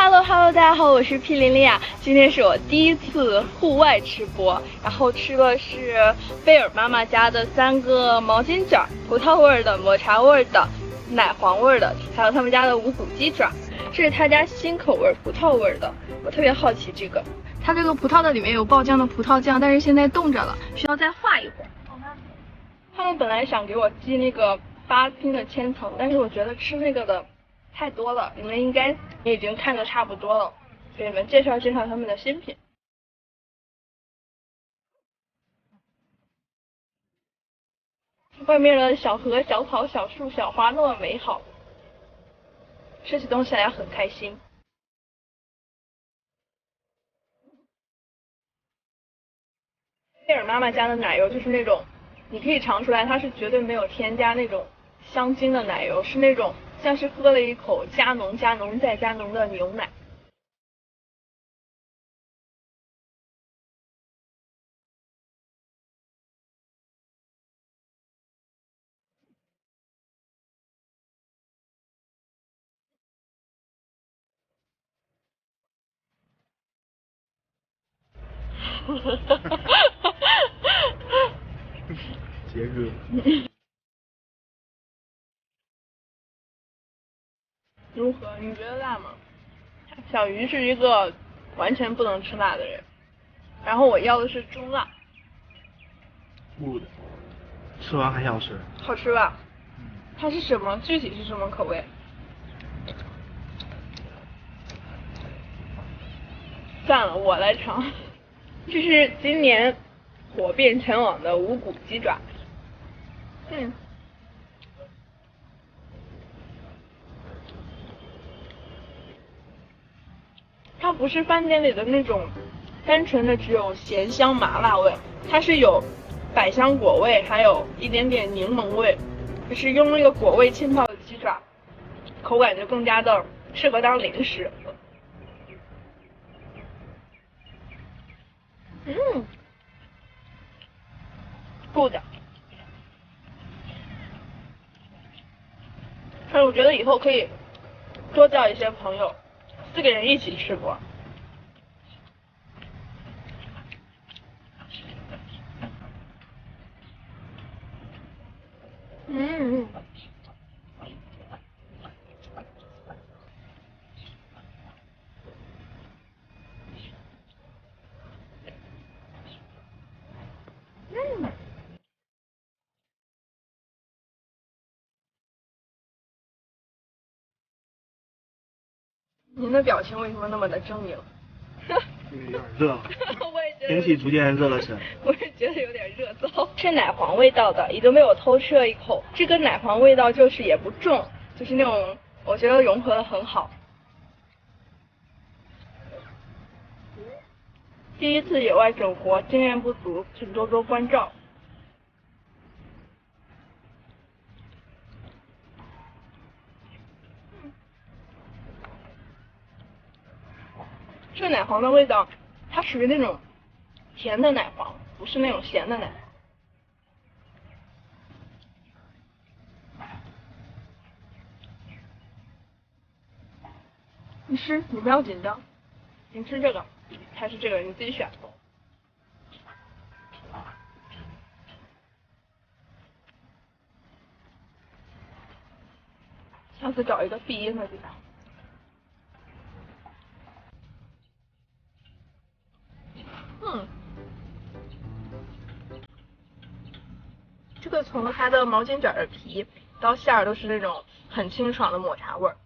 Hello，大家好，我是 P 琳呀。今天是我第一次户外吃播，然后吃的是贝尔妈妈家的3个毛巾卷，葡萄味的、抹茶味的、奶黄味的，还有他们家的无骨鸡爪。这是他家新口味葡萄味的，我特别好奇这个。它这个葡萄的里面有爆浆的葡萄酱，但是现在冻着了，需要再化一会儿。他们本来想给我寄那个8拼的千层，但是我觉得吃那个的太多了，你们应该也已经看得差不多了，给你们介绍他们的新品。外面的小河、小草、小树、小花那么美好，吃起东西来很开心。贝尔妈妈家的奶油就是那种，你可以尝出来它是绝对没有添加那种香精的奶油，是那种像是喝了一口加浓再加浓的牛奶。杰哥，如何？你觉得辣吗？小鱼是一个完全不能吃辣的人，然后我要的是中辣。不的，吃完还想吃。好吃吧？它是什么？具体是什么口味？算了，我来尝。这是今年火遍全网的无骨鸡爪。它不是饭店里的那种单纯的只有咸香麻辣味，它是有百香果味，还有一点点柠檬味，就是用那个果味浸泡的鸡爪，口感就更加的适合当零食。good。但是我觉得以后可以多叫一些朋友，4个人一起吃播。您的表情为什么那么的狰狞？因为有点热了，我也觉得天气逐渐热了起来。我也觉得有点热燥。是奶黄味道的，已经被我偷吃了一口。这个奶黄味道就是也不重，就是那种我觉得融合的很好。第一次野外生活，经验不足，请多多关照。这奶黄的味道，它属于那种甜的奶黄，不是那种咸的奶黄。你吃，你不要紧张，你吃这个还是这个，你自己选。下次找一个闭音的地方。这个从它的毛巾卷的皮到馅儿都是那种很清爽的抹茶味儿，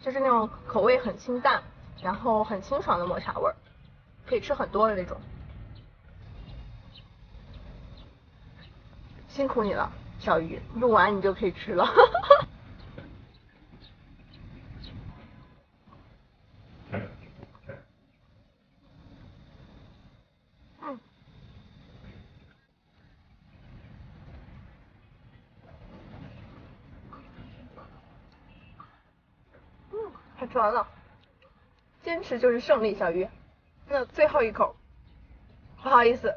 就是那种口味很清淡，然后很清爽的抹茶味儿，可以吃很多的那种。辛苦你了，小鱼，录完你就可以吃了。快吃完了，坚持就是胜利，小鱼。那最后一口，不好意思，